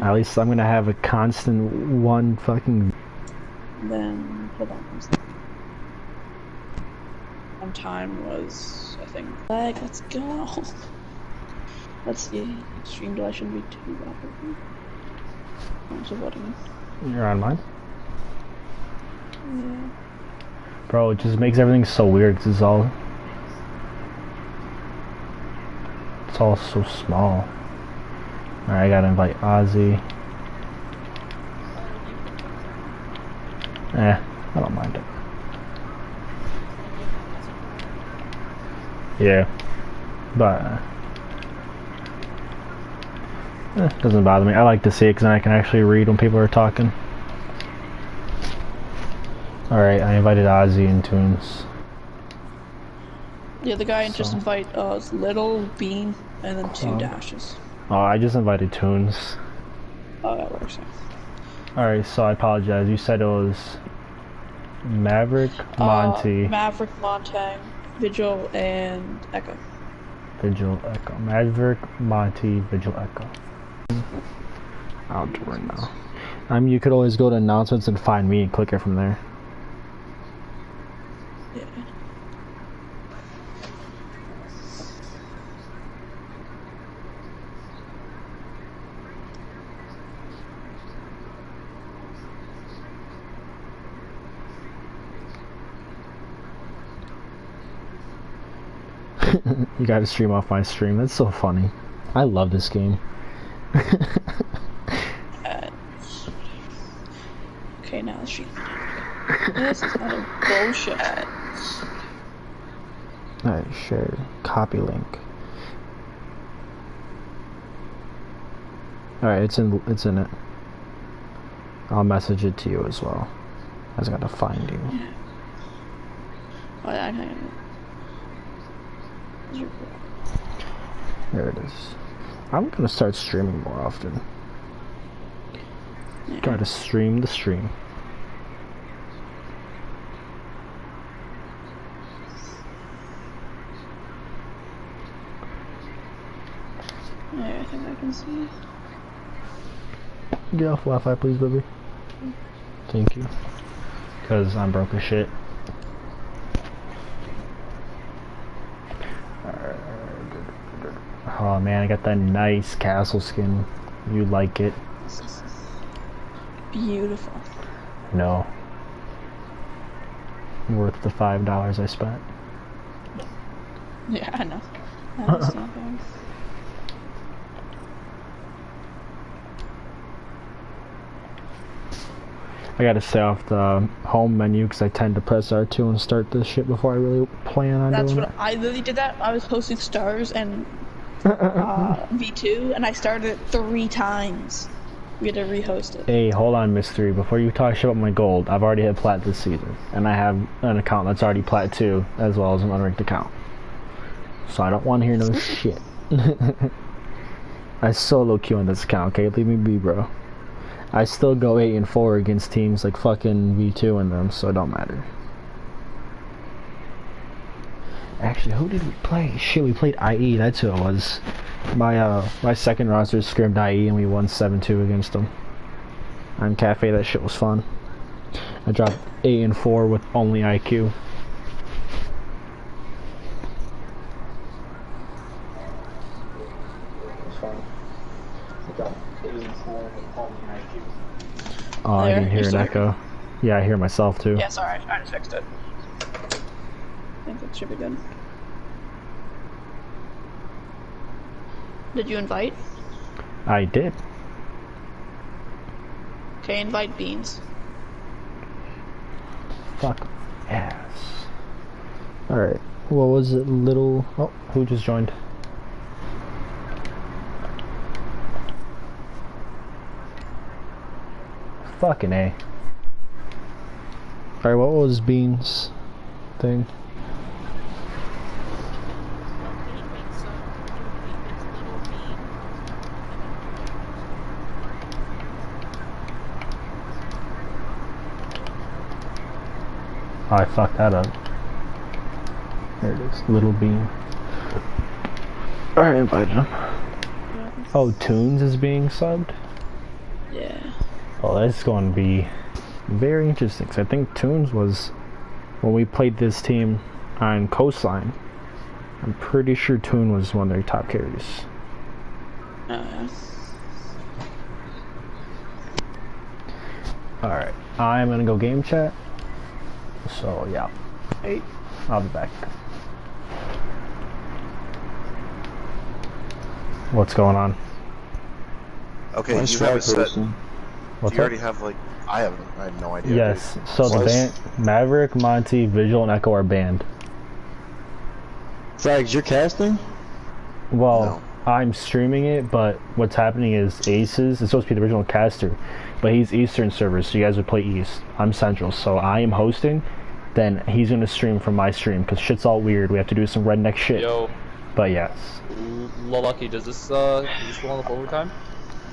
At least I'm gonna have a constant one fucking. Then, hold on one second. Time was, I think, let's go. Let's see. Stream delay shouldn't be too bad. So what do you mean? You're on mine? Yeah. Bro, it just makes everything so weird because it's all so small. Alright, I gotta invite Ozzy. I don't mind it. Yeah, but it doesn't bother me. I like to see it because then I can actually read when people are talking. Alright, I invited Ozzy and Tunes. Yeah, the guy just invite Little, Bean, and then 2 dashes. Oh, I just invited Tunes. Oh, that works. Alright, so I apologize. You said it was Maverick, Monty. Maverick, Montang, Vigil, and Echo. Vigil, Echo. Maverick, Monty, Vigil, Echo. I'll do it right now. You could always go to announcements and find me and click it from there. Yeah. You gotta stream off my stream. That's so funny. I love this game. Okay, now let's stream. This is not a bullshit. Alright, share. Copy link. Alright, it's in it. I'll message it to you as well. I just gotta find you. Oh, I know. There it is. I'm gonna start streaming more often. Yeah. Try to stream the stream. Yeah, I think I can see. Get off Wi-Fi, please, baby. Thank you. Cause I'm broke as shit. Oh man, I got that nice castle skin. You like it? Beautiful. No. Worth the $5 I spent. Yeah, I know. I understand that. I gotta stay off the home menu because I tend to press R2 and start this shit before I really plan on doing it. That's what I literally did that. I was posting stars and V2 and I started it 3 times. We had to rehost it. Hey, hold on, Mystery. Before you talk shit about my gold, I've already hit plat this season. And I have an account that's already plat 2, as well as an unranked account. So I don't want to hear no shit. I solo queue on this account, okay? Leave me be, bro. I still go 8-4 against teams like fucking V2 and them, so it don't matter. Actually, who did we play? Shit, we played IE, that's who it was. My second roster scrimmed IE and we won 7-2 against them. On Cafe, that shit was fun. I dropped 8-4 with only IQ. Oh, I didn't hear an echo. Yeah, I hear myself too. Yeah, sorry, I just fixed it. I think that should be good. Did you invite? I did. Okay, invite Beans. Fuck ass. Alright, what was it, little... Oh, who just joined? Fucking A. Alright, what was Beans' thing? Oh, I fucked that up. There it is, Little Bean. Alright, invited him. Oh, Tunes is being subbed? Yeah. Oh, that's going to be very interesting. Cause I think Toons was when we played this team on Coastline. I'm pretty sure Toon was one of their top carries. Yeah. Alright, I'm gonna go game chat. So, yeah. Hey, I'll be back. What's going on? Okay, you have it set. Do What's you already up? have, like, I have no idea. Yes, dude. so the band, Maverick, Monty, Vigil, and Echo are banned. Frags, you're casting? Well, No. I'm streaming it, but what's happening is Aces is supposed to be the original caster, but he's Eastern servers, so you guys would play East. I'm Central, so I am hosting. Then he's gonna stream from my stream because shit's all weird. We have to do some redneck shit. Yo, But yes. Lucky, does this go on the overtime?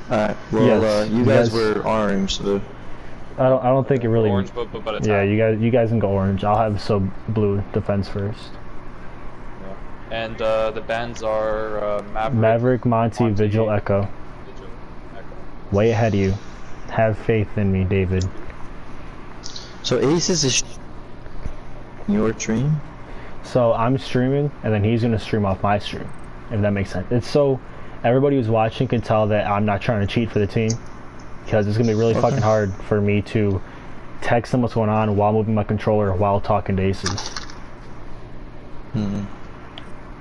Alright, well, Yes, you guys were orange, so... I don't think it really. Orange, but a yeah, time. you guys can go orange. I'll have some blue defense first. Yeah. And the bands are Maverick, Monty, Vigil, Echo. Vigil, Echo. Way ahead of you. Have faith in me, David. So Aces is your stream? So I'm streaming, and then he's gonna stream off my stream, if that makes sense. It's so everybody who's watching can tell that I'm not trying to cheat for the team, because it's gonna be really fucking hard for me to text them what's going on while moving my controller while talking to Aces.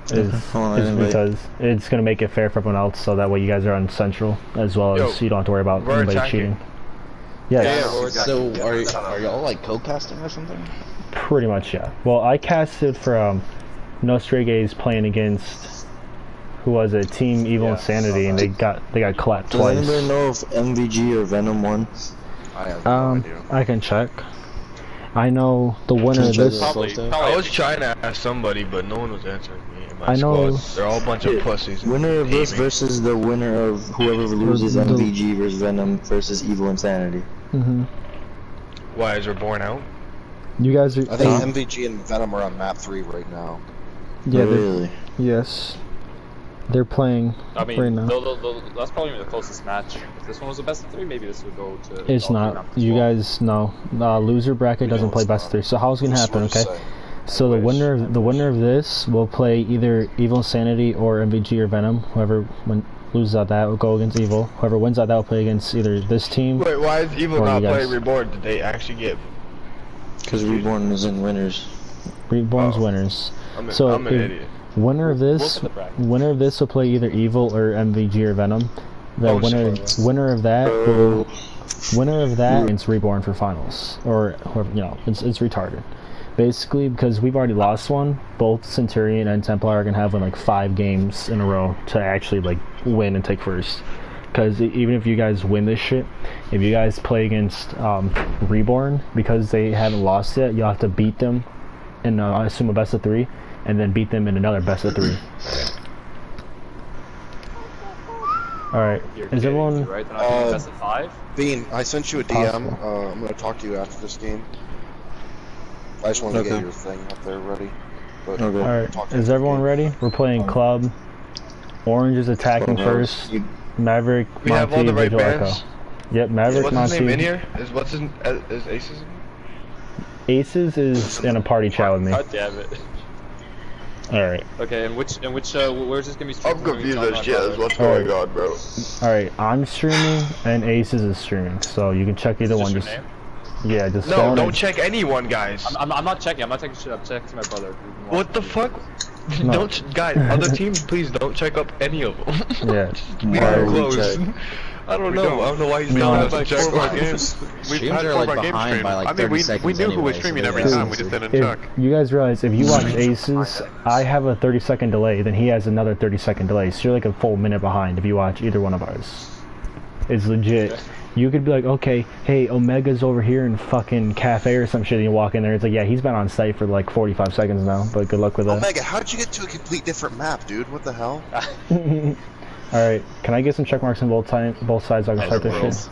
Is because it's gonna make it fair for everyone else, so that way you guys are on Central as well as you don't have to worry about anybody cheating. Yes. So are y'all like co-casting or something? Pretty much, yeah. Well, I casted for No Stray Gays playing against who was it? Team Evil Insanity, and they got clapped twice. Does anybody know if MVG or Venom won? I have no idea. I can check. I know the winner of this. I was trying to ask somebody, but no one was answering me. In my I know. squad. They're all a bunch of pussies. Winner of this versus the winner of whoever loses MVG versus Venom versus Evil Insanity. Why is Reborn out? You guys are. I think MVG and Venom are on map 3 right now. Yeah, really? Yes. They're playing I mean, right now. that's probably the closest match. If this one was a best of 3, maybe this would go to. It's not. You guys know. Loser bracket doesn't play best of 3. So how's it gonna happen? Okay. So the winner of this will play either Evil Insanity or MVG or Venom. Whoever loses out that will go against Evil. Whoever wins out that will play against either this team. Wait, why is Evil not playing Reborn? Did they actually get? Because Reborn is in winners. Reborn's winners. I'm an idiot. Winner of this will play either Evil or MVG or Venom. The winner of that it's Reborn for finals, or whoever, it's retarded. Basically, because we've already lost one, both Centurion and Templar are gonna have like 5 games in a row to actually like win and take first. Because even if you guys win this shit, if you guys play against Reborn, because they haven't lost yet, you'll have to beat them in I assume a best of 3, and then beat them in another best of 3. Alright, is everyone... Right? They're not doing best of 5? Bean, I sent you a DM. I'm going to talk to you after this game. I just wanted to get your thing up there ready. Alright, is everyone ready? We're playing Club. Orange is attacking first. Maverick, We have all Monty, the right Vigil, Echo. bands. Yep, Maverick, What's Monty. his name in here? Is Aces? Aces is in a party chat with me. God damn it. Alright. Okay, and where's this gonna be streamed? I'm confused as shit as what's going on, bro. Alright, I'm streaming and Aces is streaming, so you can check either one. Just your name? Yeah, just No, don't check anyone, guys. I'm not checking. I'm not checking shit. I'm checking my brother. What the fuck? No. Don't, guys. Other teams, please don't check up any of them. Yeah. We are close. I don't know why he's telling us to check our games. We've Streams had are 4 like games behind streamed. by like I mean, 30 we seconds knew who was anyway, streaming so every yeah. time. We just didn't check. You guys realize if you watch Aces, I have a 30-second delay, then he has another 30-second delay, so you're like a full minute behind if you watch either one of ours. It's legit. You could be like, okay, hey, Omega's over here in fucking cafe or some shit, and you walk in there, it's like, yeah, he's been on site for like 45 seconds now, but good luck with that. Omega, how did you get to a complete different map, dude? What the hell? Alright, can I get some check marks on both sides so I can start this shit?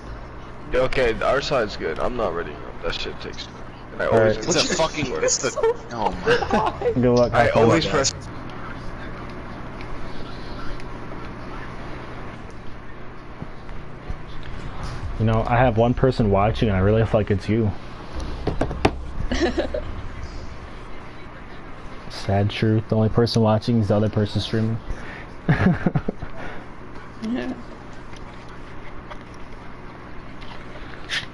Okay, our side's good. I'm not ready. That shit takes. And I Alright. always. It's a fucking. It's the. Oh my god. Good luck. I always press. You know, I have one person watching and I really feel like it's you. Sad truth, the only person watching is the other person streaming. Yeah.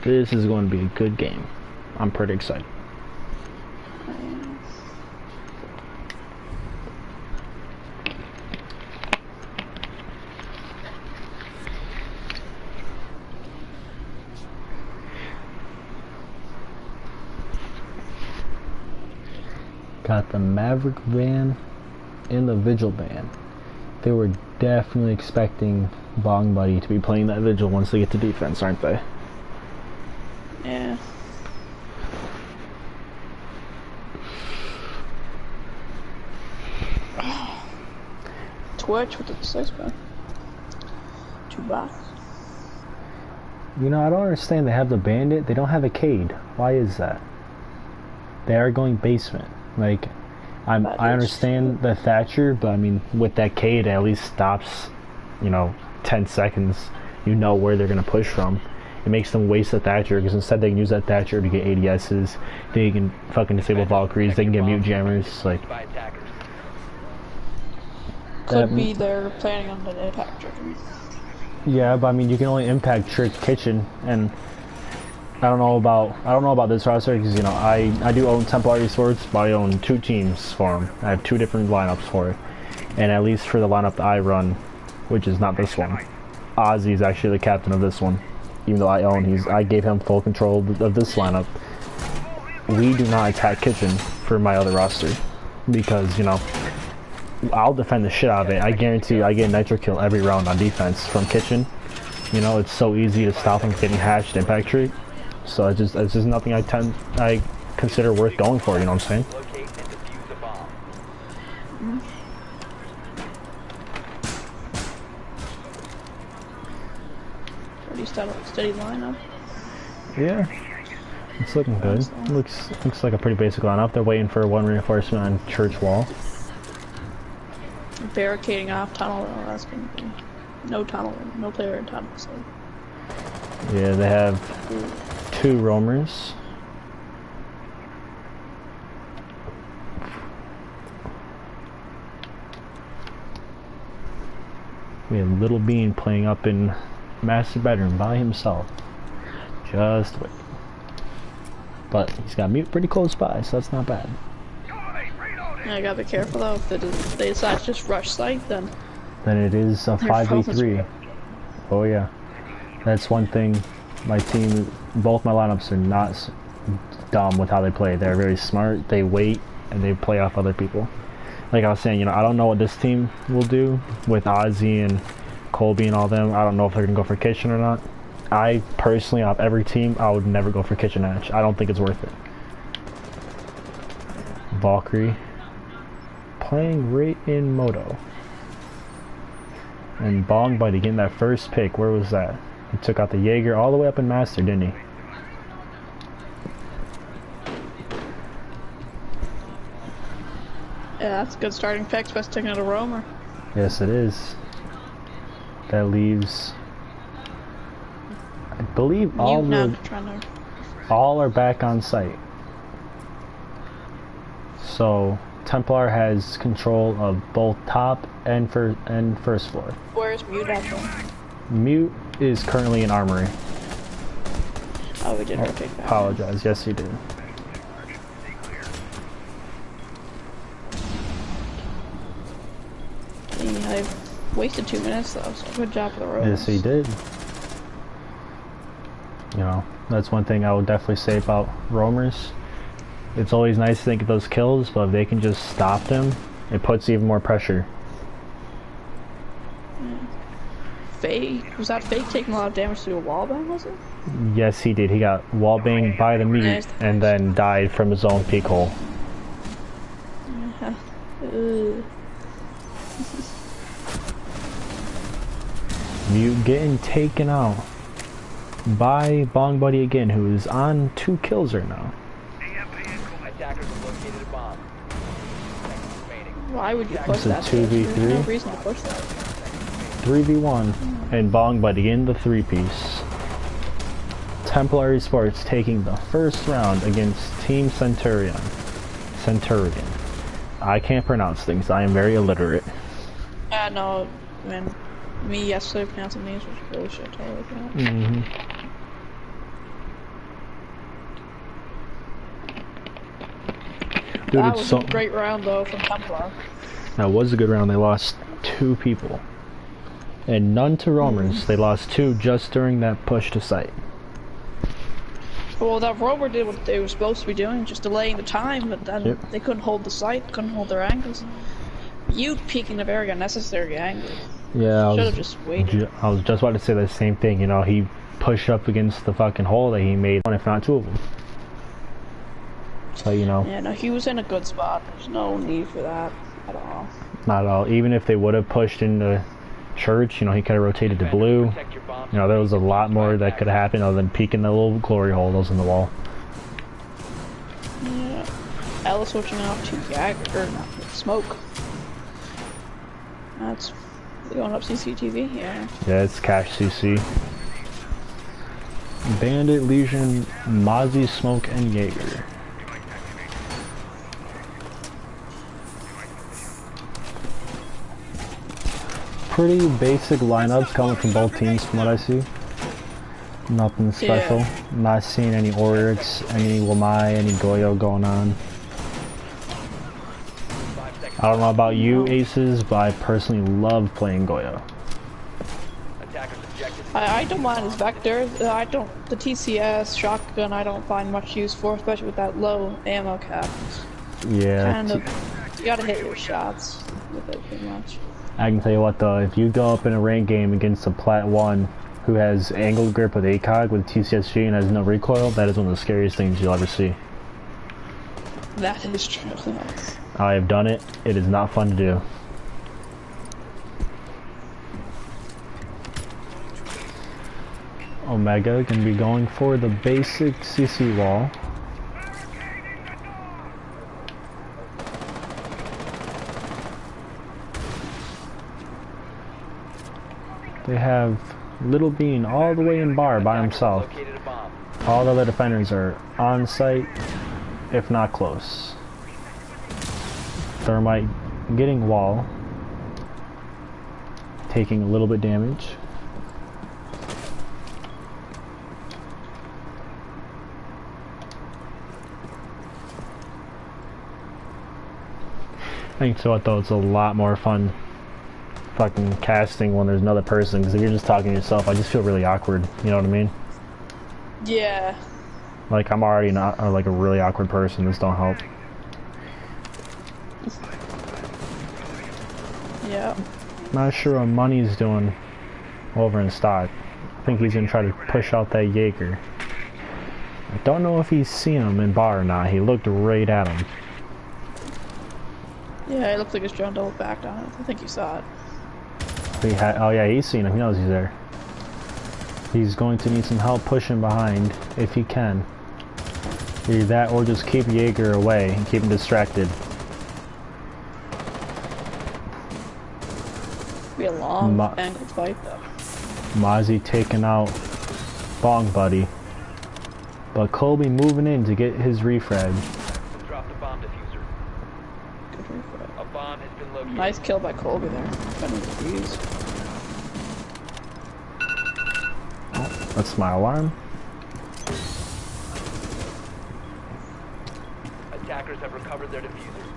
This is going to be a good game. I'm pretty excited. Got the Maverick van and the Vigil van. They were definitely expecting Bong Buddy to be playing that Vigil once they get to defense, aren't they? Yeah. Twitch with the 6-pack. 2 box. You know, I don't understand. They have the Bandit, they don't have a Cade. Why is that? They are going basement. Like, I understand the Thatcher, but I mean, with that Cade, it at least stops, you know, 10 seconds. You know where they're going to push from. It makes them waste the Thatcher, because instead they can use that Thatcher to get ADSs. They can fucking disable Valkyries. They can get mute jammers. Like, could be they're planning on the impact tricking. Yeah, but I mean, you can only impact Trick Kitchen, and I don't know about this roster, because you know I do own Templar Esports, but I own 2 teams for them. I have 2 different lineups for it, and at least for the lineup that I run, which is not this one, Ozzy is actually the captain of this one. Even though I gave him full control of this lineup. We do not attack Kitchen for my other roster, because you know I'll defend the shit out of it. I guarantee I get a nitro kill every round on defense from Kitchen. You know, it's so easy to stop him getting hatched impact tree. So it's just nothing I consider worth going for. You know what I'm saying? Pretty steady lineup. Yeah, it's looking good. Looks like a pretty basic lineup. They're waiting for 1 reinforcement on church wall. Barricading off tunnel. That's gonna be no tunnel, no player in tunnel. So. Yeah, they have 2 roamers. We have Little Bean playing up in master bedroom by himself. Just wait. But he's got mute pretty close by, so that's not bad. Yeah, I gotta be careful though. If they decide to just rush site, then it is a 5v3. Oh yeah, that's one thing. My team, both my lineups are not dumb with how they play. They're very smart. They wait and they play off other people. Like I was saying, you know, I don't know what this team will do with Ozzy and Colby and all them. I don't know if they're gonna go for Kitchen or not. I personally, out of every team, I would never go for Kitchen Hatch. I don't think it's worth it. Valkyrie playing right in Moto. And Bong Buddy getting that first pick. Where was that? He took out the Jaeger all the way up in Master, didn't he? yeah, that's a good starting pick. Especially taking out a roamer. Yes, it is. That leaves, I believe, all are back on site. So Templar has control of both top and first floor. Where's Mute at though? Mute is currently in Armory. Oh, we did rotate back. Apologize. Yes, you did. I wasted 2 minutes though, so good job for the road. Yes, he did. You know, that's one thing I would definitely say about roamers. It's always nice to get those kills, but if they can just stop them, it puts even more pressure. Yeah. Fake, was that Fake taking a lot of damage through a wallbang, was it? Yes, he did. He got wallbanged by the meat and then died from his own peak hole. Yeah. Mute getting taken out by Bong Buddy again, who is on 2 kills right now. Why would you push that? It's a 2v3. There's no reason to push that. 3v1, and Bong Buddy in the 3-piece. Templar Esports taking the first round against Team Centurion. I can't pronounce things. I am very illiterate. No, man. Me yesterday pronouncing names was really shit. Totally forgot. Dude, that was a great round though from Templar. That was a good round. They lost 2 people. And none to roamers. They lost 2 just during that push to site. Well, that roamer did what they were supposed to be doing, just delaying the time, but then they couldn't hold the site, couldn't hold their angles. You peeking a very unnecessary angle. Yeah, should have just waited. I was just about to say the same thing. You know, he pushed up against the fucking hole that he made, if not 2 of them. So, you know. Yeah, no, he was in a good spot. There's no need for that at all. Not at all. Even if they would have pushed into church, you know, he could have rotated to blue. You know, there was a lot more that could have happened other than peeking the little glory hole that was in the wall. Yeah. Ella switching off to Jagger, or not, Smoke. That's going up CCTV, yeah. Yeah, it's Cash CC. Bandit, Legion, Mozzie, Smoke, and Jaeger. Pretty basic lineups coming from both teams from what I see. Nothing special. Yeah. Not seeing any Oryx, any Wamai, any Goyo going on. I don't know about you, Aces, but I personally love playing Goyo. I don't mind his vector. The TCS shotgun I don't find much use for, especially with that low ammo cap. Yeah. Kind of, you gotta hit your shots with it pretty much. I can tell you what though, if you go up in a ranked game against a Plat 1 who has angled grip with ACOG with TCSG and has no recoil, that is one of the scariest things you'll ever see. That is true. I have done it. It is not fun to do. Omega can be going for the basic CC wall. They have Little Bean all the way in bar by himself. All the other defenders are on site, if not close. Thermite getting wall, taking a little bit damage. I think so though, it's a lot more fun fucking casting when there's another person, because if you're just talking to yourself, I just feel really awkward, you know what I mean? Yeah. Like, I'm already not like a really awkward person, this don't help. Yeah. Not sure what Money's doing over in stock. I think he's gonna try to push out that Jaeger. I don't know if he's seen him in bar or not. He looked right at him. Yeah, it looked like his drone double backed on it. I think you saw it. Oh yeah, he's seen him. He knows he's there. He's going to need some help pushing behind if he can. Either that or just keep Jaeger away and keep him distracted. Be a long angled fight though. Mozzie taking out Bong Buddy. But Colby moving in to get his refrag. Drop the bomb diffuser. Good refrag. A bomb has been located. Nice kill by Colby there. Defending the fuse. Oh, that's my alarm. Attackers have recovered their diffuser.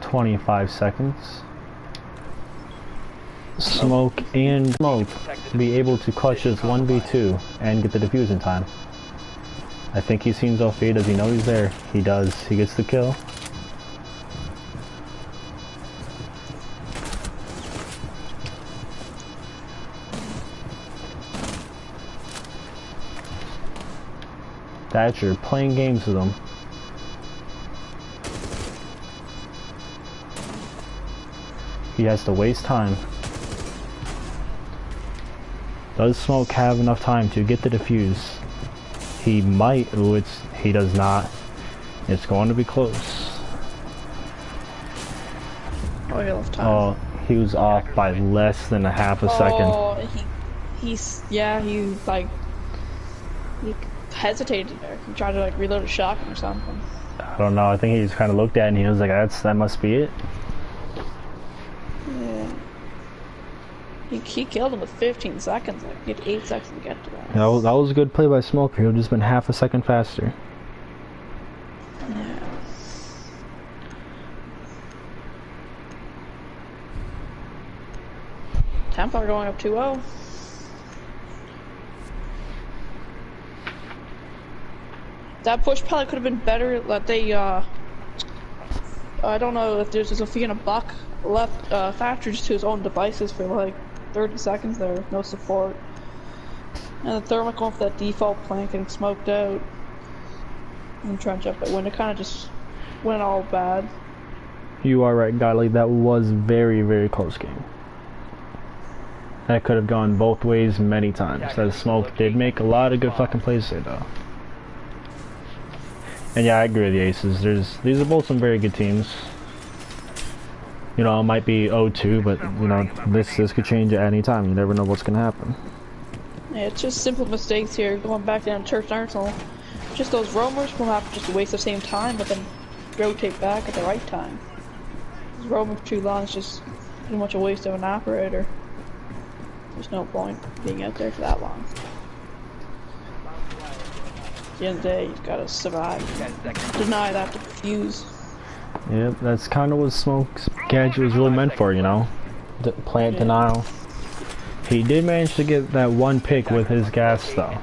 25 seconds. Smoke and Smoke be able to clutch his 1v2 and get the defuse in time. I think he's seen Zofia. Does he know he's there? He does. He gets the kill. Thatcher playing games with him. He has to waste time. Does Smoke have enough time to get the defuse? He might. Ooh, he does not. It's going to be close. Oh, he left time. Oh, he was off by less than a half a second. Oh, he like, he hesitated there. He tried to like reload a shotgun or something. I don't know. I think he just kind of looked at it and he was like, that must be it. Yeah. He killed him with 15 seconds. Like, he had 8 seconds to get to that. That was a good play by Smoker. He would have just been half a second faster. Yeah. Tampa are going up 2-0. That push probably could have been better. That they, I don't know if there's a Sophia and a Buck left Thatcher's to his own devices for like 30 seconds there with no support. And the Thermic going for that default plank getting smoked out. And trying to jump that window kind of just went all bad. You are right, Godly. That was very, very close game. That could have gone both ways many times. That Smoke did make a lot of good fucking plays there, though. And yeah, I agree with the Aces. These are both some very good teams. You know, it might be 0-2, but you know, this could change at any time. You never know what's gonna happen. Yeah, it's just simple mistakes here. Going back down to Church Arsenal. Just those roamers will have to just waste the same time, but then rotate back at the right time. Roaming for too long is just pretty much a waste of an operator. There's no point being out there for that long. At the end of the day, you've got to survive. Deny that to fuse. Yep, that's kind of what Smoke's gadget was really meant for, you know? Plant denial. He did manage to get that one pick with his gas, though.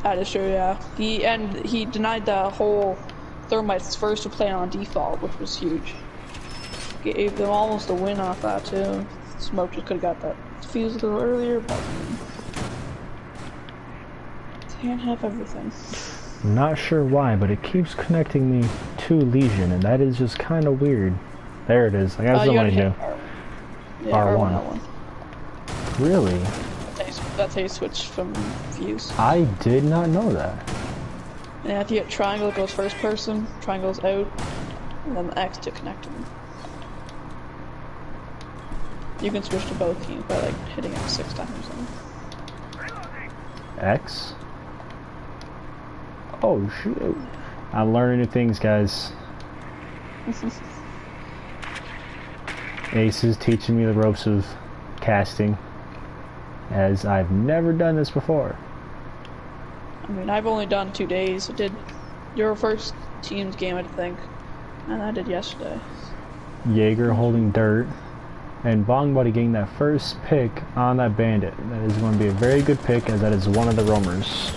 That is true, yeah. He denied the whole Thermites first to play on default, which was huge. Gave them almost a win off that too. Smoke just could have got that fuse a little earlier, but can't have everything. I'm not sure why, but it keeps connecting me to Legion, and that is just kind of weird. There it is. I got something to do. Yeah, R1. Really? That's how you switch from views. I did not know that. Yeah, if you get triangle, it goes first person, triangle's out, and then the X to connect them. You can switch to both teams by like hitting it 6 times or something. X? Oh shoot. I'm learning new things, guys. Ace is teaching me the ropes of casting, as I've never done this before. I mean, I've only done 2 days. I did your first team's game, I think, and I did yesterday. Jaeger holding dirt, and Bong Buddy getting that first pick on that bandit. That is going to be a very good pick, as that is one of the roamers.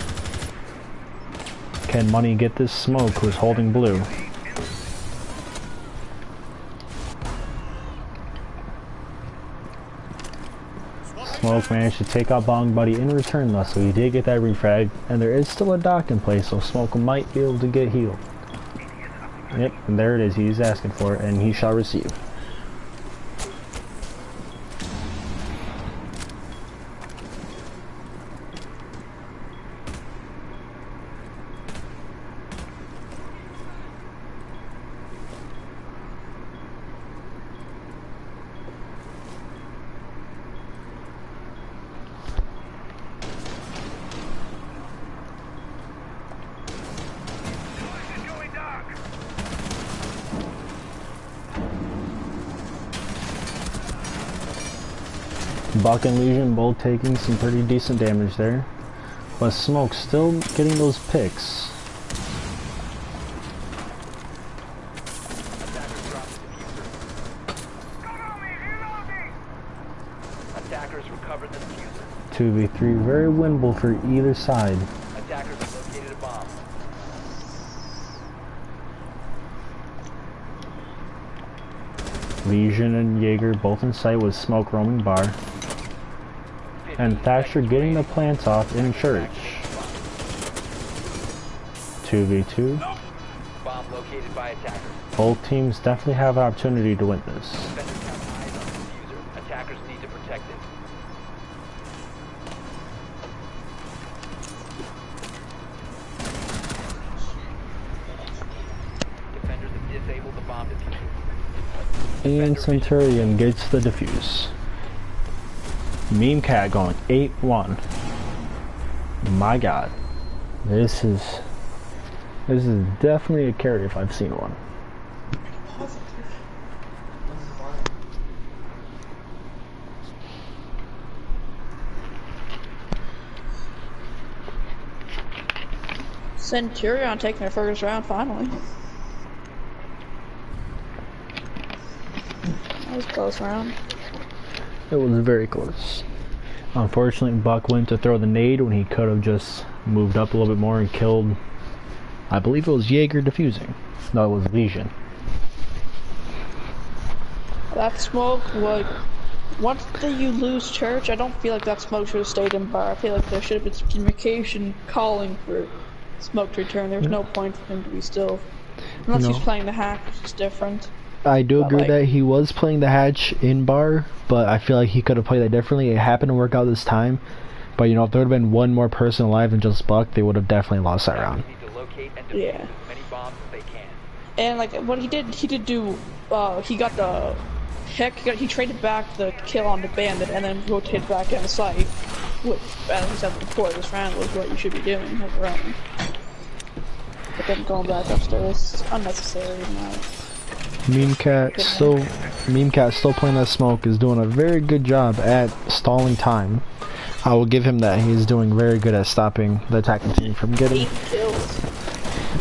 Can Money get this Smoke, who's holding blue? Smoke managed to take out Bong Buddy in return though, so he did get that refrag, and there is still a dock in place, so Smoke might be able to get healed. Yep, and there it is, he's asking for it, and he shall receive. Buck and Legion both taking some pretty decent damage there, but Smoke still getting those picks. Attackers recovered the diffuser. 2v3, very winnable for either side. Attackers have located a bomb. Legion and Jaeger both in sight with Smoke roaming bar. And Thatcher getting the plants off in church. 2v2. Bomb located by attackers. Both teams definitely have an opportunity to win this. Defenders have eyes on the diffuser. Attackers need to protect it. Defenders have disabled the bomb diffuser. And Centurion gets the defuse. Meme Cat going 8-1. My god. This is definitely a carry if I've seen one. Centurion taking their first round finally. That was a close round. It was very close. Unfortunately, Buck went to throw the nade when he could have just moved up a little bit more and killed, I believe it was Jaeger defusing. No, it was Legion. That smoke, like, once you lose church, I don't feel like that smoke should have stayed in bar. I feel like there should have been some communication calling for smoke to return. There's no point for him to be still. Unless he's playing the hack, which is different. I do agree that he was playing the hatch in bar, but I feel like he could have played that differently. It happened to work out this time. But, you know, if there would have been one more person alive than just Buck, they would have definitely lost that round. Yeah. And, like, what he did do, he got the heck, he traded back the kill on the bandit and then rotated back in the site, which, as I said before, this round was what you should be doing at the round. But then going back upstairs is unnecessary now. Meme Cat still playing that smoke, is doing a very good job at stalling time. I will give him that. He's doing very good at stopping the attacking team from getting 8 kills.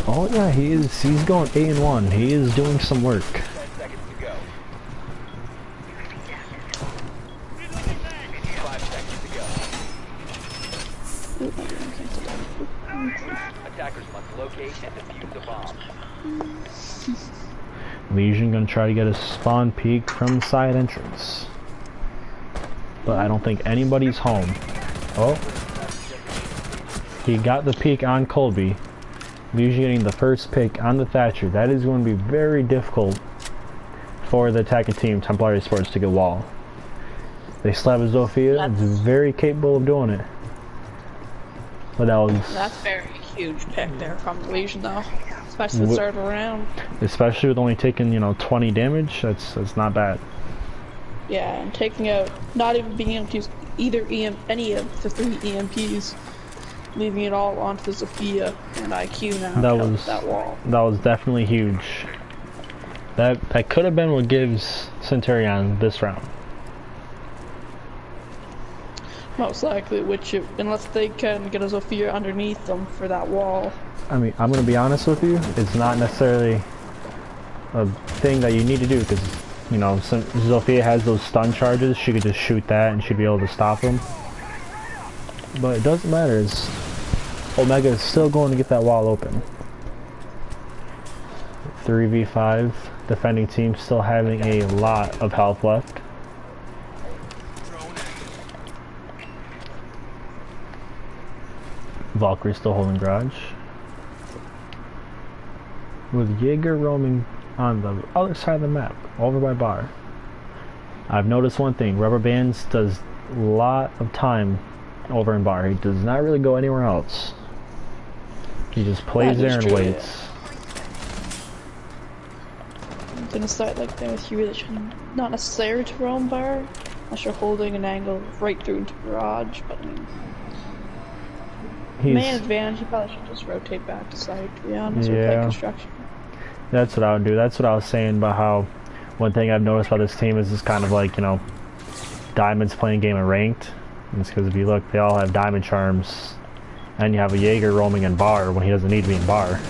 Oh yeah, he is. He's going 8-1. He is doing some work. 10 seconds to go. 5 seconds to go. Attackers must locate and defuse the bomb. Legion gonna try to get a spawn peek from the side entrance, but I don't think anybody's home. Oh, he got the peek on Colby. Legion getting the first pick on the Thatcher. That is going to be very difficult for the attacking team, Templari Sports, to get wall. They still have a Zofia. It's very capable of doing it. But that's very huge pick there from the Legion, though. Especially the start of the round. Especially with only taking, you know, 20 damage. That's not bad. Yeah, and taking out, not even being able to use either any of the 3 EMPs, leaving it all onto the Zofia and IQ now. That wall. That was definitely huge. That could have been what gives Centurion this round. Most likely, unless they can get a Zofia underneath them for that wall. I mean, I'm gonna be honest with you. It's not necessarily a thing that you need to do because, you know, Zofia has those stun charges. She could just shoot that and she'd be able to stop them. But it doesn't matter. Omega is still going to get that wall open. 3v5. Defending team still having a lot of health left. Valkyrie still holding garage. With Jaeger roaming on the other side of the map, over by bar. I've noticed one thing. Rubber Bands does a lot of time over in bar. He does not really go anywhere else. He just plays there and waits. I'm gonna start like there with you, really shouldn't, not necessary to roam bar, unless you're holding an angle right through into garage, but I mean, main advantage, you probably should just rotate back to site, to be honest, or play construction. That's what I would do. That's what I was saying about how one thing I've noticed about this team is this kind of like, you know, Diamonds playing game of ranked. It's because if you look, they all have diamond charms, and you have a Jaeger roaming in bar when he doesn't need to be in bar.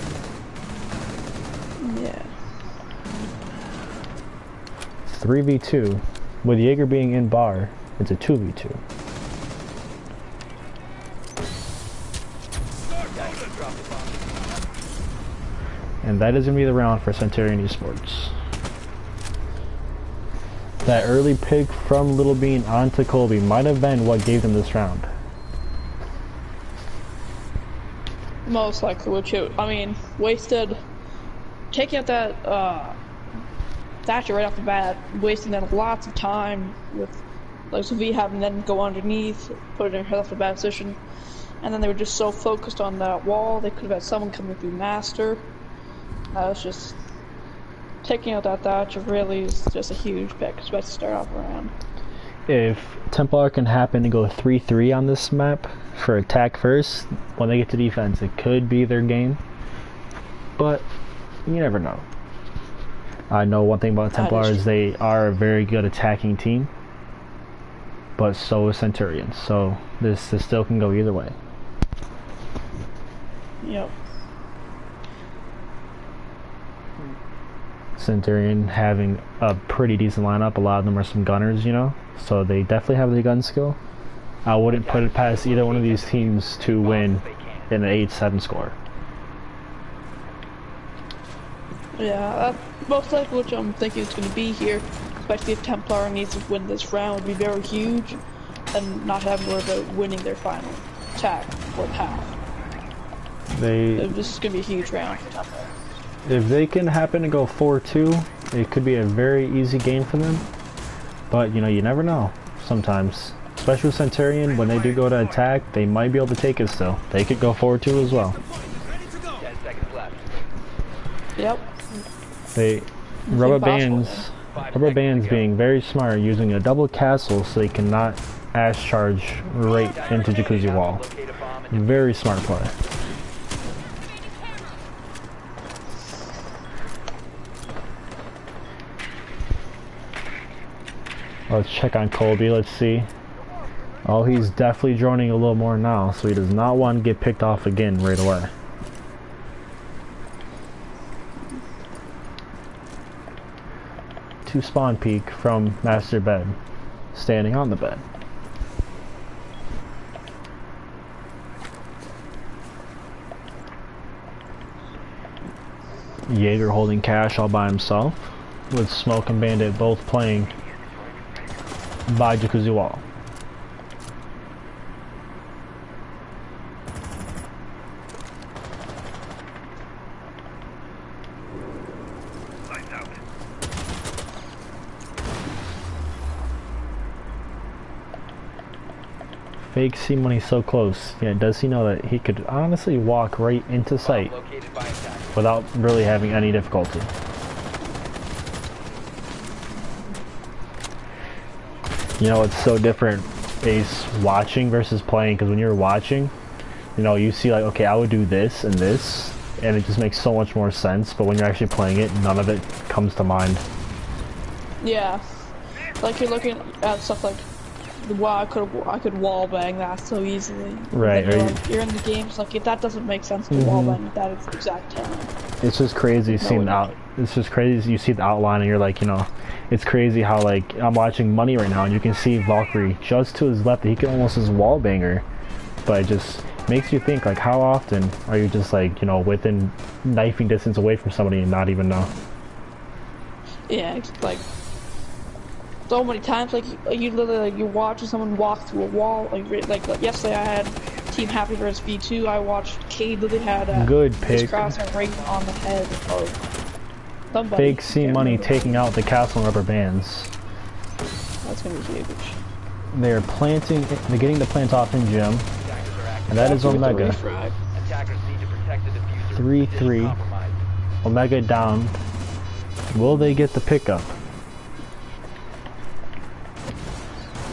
Yeah. 3v2. With Jaeger being in bar, it's a 2v2. And that is going to be the round for Centurion Esports. That early pick from Little Bean onto Colby might have been what gave them this round. Most likely, I mean, wasted, taking out that Thatcher right off the bat, wasting them lots of time with like Zofia having them go underneath, put it in her off the bat position, and then they were just so focused on that wall, they could have had someone coming through Master. That was just taking out that Thatcher really is just a huge pick, especially to start off around. If Templar can happen to go 3-3 on this map for attack first, when they get to defense, it could be their game. But you never know. I know one thing about Templar is they are a very good attacking team, but so is Centurion. So this still can go either way. Yep. Centurion having a pretty decent lineup. A lot of them are some gunners, you know, so they definitely have the gun skill. I wouldn't put it past either one of these teams to win in an 8-7 score. Yeah, most likely what I'm thinking is going to be here, especially if Templar needs to win this round, would be very huge, and not having to worry about winning their final attack or half. This is going to be a huge round for Templar. If they can happen to go 4-2, it could be a very easy game for them. But, you know, you never know sometimes. Especially with Centurion, when they do go to attack, they might be able to take it still. They could go 4-2 as well. 10 seconds left. Yep. Rubber bands being very smart, using a double castle so they cannot ash charge right into Jacuzzi wall. Very smart play. Let's check on Colby, let's see. Oh, he's definitely droning a little more now, so he does not want to get picked off again right away. To spawn peek from master bed, standing on the bed. Jaeger holding cash all by himself, with Smoke and Bandit both playing by Jacuzzi wall. Fake C Money so close. Yeah, does he know that he could honestly walk right into sight without really having any difficulty? You know, it's so different, Ace, watching versus playing, because when you're watching, you know, you see like, okay, I would do this and this, and it just makes so much more sense, but when you're actually playing it, none of it comes to mind. Yeah. Like you're looking at stuff like, wow, I could wall bang that so easily. Right. You're in the game, it's like, if that doesn't make sense to wall bang that exact time. It's just crazy seeing out. It's just crazy. You see the outline and you're like, you know, it's crazy how like I'm watching Money right now and you can see Valkyrie just to his left. He can almost his wall banger, but it just makes you think like, how often are you just like, you know, within knifing distance away from somebody and not even know? Yeah, it's like so many times, like you literally like, you're watching someone walk through a wall. Like yesterday, I had Team Happy vs V2. I watched Cade literally had a good pick. His crosshair right on the head of somebody. Fake C Money taking out the castle and rubber bands. That's gonna be huge. They're planting. They're getting the plant off in gym, and that is Omega. 3-3. Omega down. Will they get the pickup?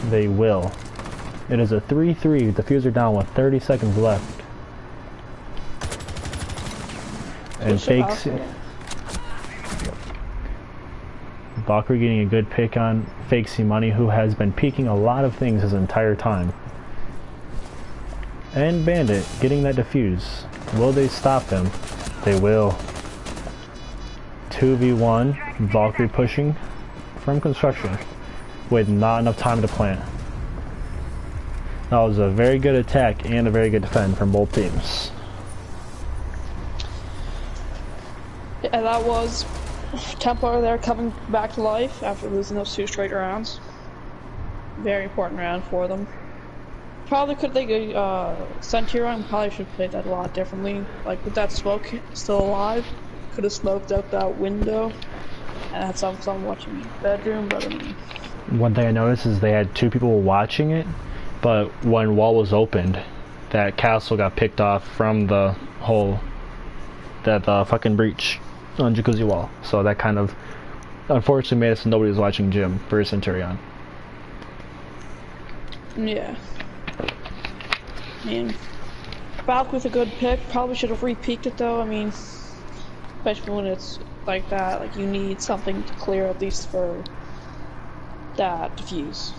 They will. It is a 3-3. Diffuser down with 30 seconds left. And Valkyrie getting a good pick on Fake C Money, who has been peeking a lot of things his entire time. And Bandit getting that defuse. Will they stop them? They will. 2v1. Valkyrie pushing from construction with not enough time to plant. That was a very good attack and a very good defend from both teams. Yeah, that was Templar there coming back to life after losing those 2 straight rounds. Very important round for them. Probably could they Centurion probably should have played that a lot differently. Like with that smoke still alive, could have smoked out that window and had someone watching the bedroom, but I mean, one thing I noticed is they had 2 people watching it, but when wall was opened, that castle got picked off from the hole, that fucking breach. on Jacuzzi Wall. So that kind of unfortunately made it so nobody was watching Jim versus Centurion. Yeah. I mean, Balk with a good pick. Probably should have re-peeked it though. I mean, especially when it's like that. Like you need something to clear at least for that defuse.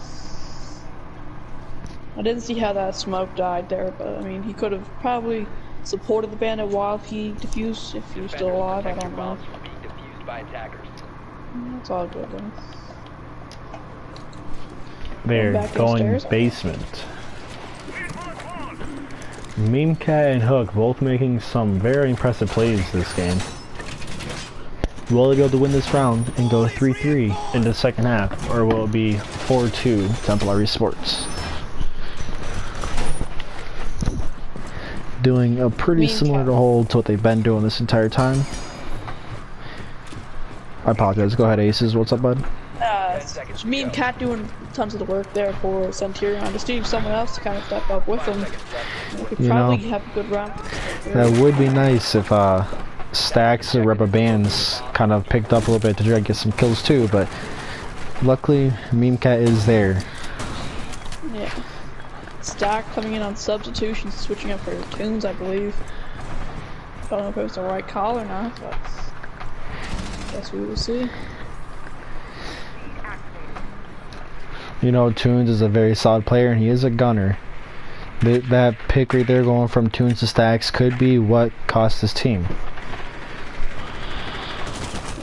I didn't see how that smoke died there, but I mean, he could have probably supported the bandit while he defused if he was still alive. I don't know. It's all good then. They're going basement. Meme Cat and Hook both making some very impressive plays this game. Will they be able to win this round and go 3-3 in the second half, or will it be 4-2 Temporary Sports? Doing a pretty similar to hold to what they've been doing this entire time. I apologize. Go ahead, Aces. What's up, bud? Me and Cat doing tons of the work there for Centurion. Just needing someone else to kind of step up with him. We could probably have a good round. That would be nice if Stacks or Rubber Bands kind of picked up a little bit to try to get some kills too, but luckily Meme Cat is there. Yeah. Stack coming in on substitution, switching up for Tunes, I believe. I don't know if it was the right call or not, but I guess we will see. You know, Tunes is a very solid player and he is a gunner. That pick right there going from Tunes to Stacks could be what cost his team.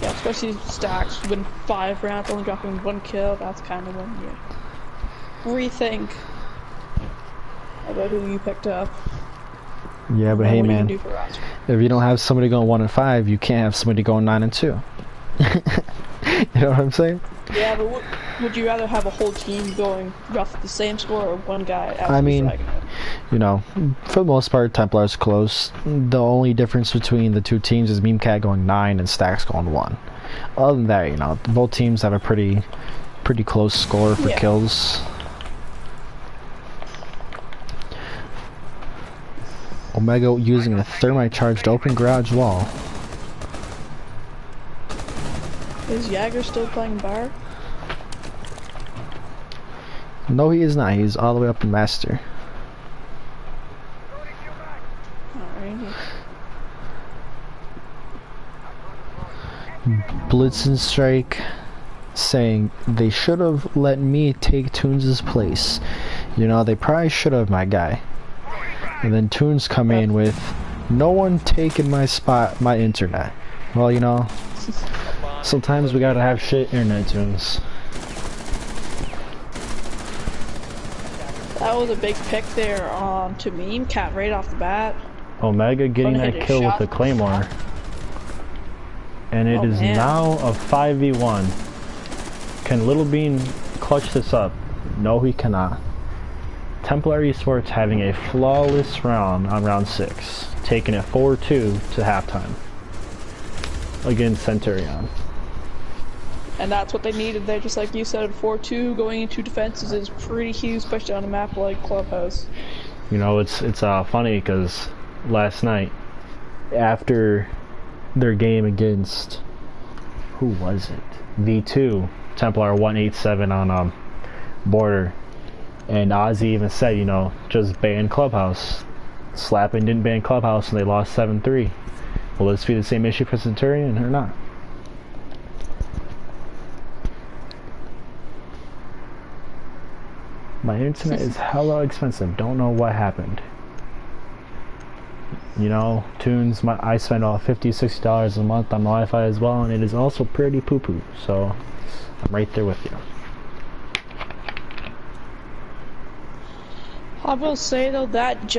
Yeah, especially Stacks win 5 rounds, only dropping 1 kill. That's kind of when you rethink about who you picked up. Yeah, but hey man, if you don't have somebody going 1 and 5, you can't have somebody going 9 and 2. You know what I'm saying? Yeah, but would you rather have a whole team going roughly the same score or one guy? I mean, you know, for the most part, Templar's close. The only difference between the two teams is Meme Cat going 9 and Stacks going 1. Other than that, you know, both teams have a pretty close score for kills. Omega using a thermite charge to open garage wall. Is Jagger still playing Bar? No, he is not. He's all the way up in Master. Alrighty. Blitz and Strike saying they should have let me take Toons' place. You know, they probably should have, my guy. And then Toons come in with no one taking my spot, my internet. Well, you know, sometimes we gotta have shit internet, Toons. That was a big pick there to Meme Cat right off the bat. Omega getting that kill with the Claymore. And it is now a 5v1. Can Little Bean clutch this up? No, he cannot. Templar Esports having a flawless round on round 6, taking it 4-2 to halftime against Centurion. And that's what they needed there, just like you said, 4-2 going into defenses is pretty huge, especially on a map like Clubhouse. You know, it's funny because last night, after their game against, who was it? V2, Templar 187 on border. And Ozzy even said, you know, just ban Clubhouse. Slapping didn't ban Clubhouse and they lost 7-3. Will this be the same issue for Centurion or not? My internet is hella expensive. Don't know what happened. You know, Tunes, I spend all $50, $60 a month on Wi-Fi as well, and it is also pretty poo-poo. So, I'm right there with you. I will say though that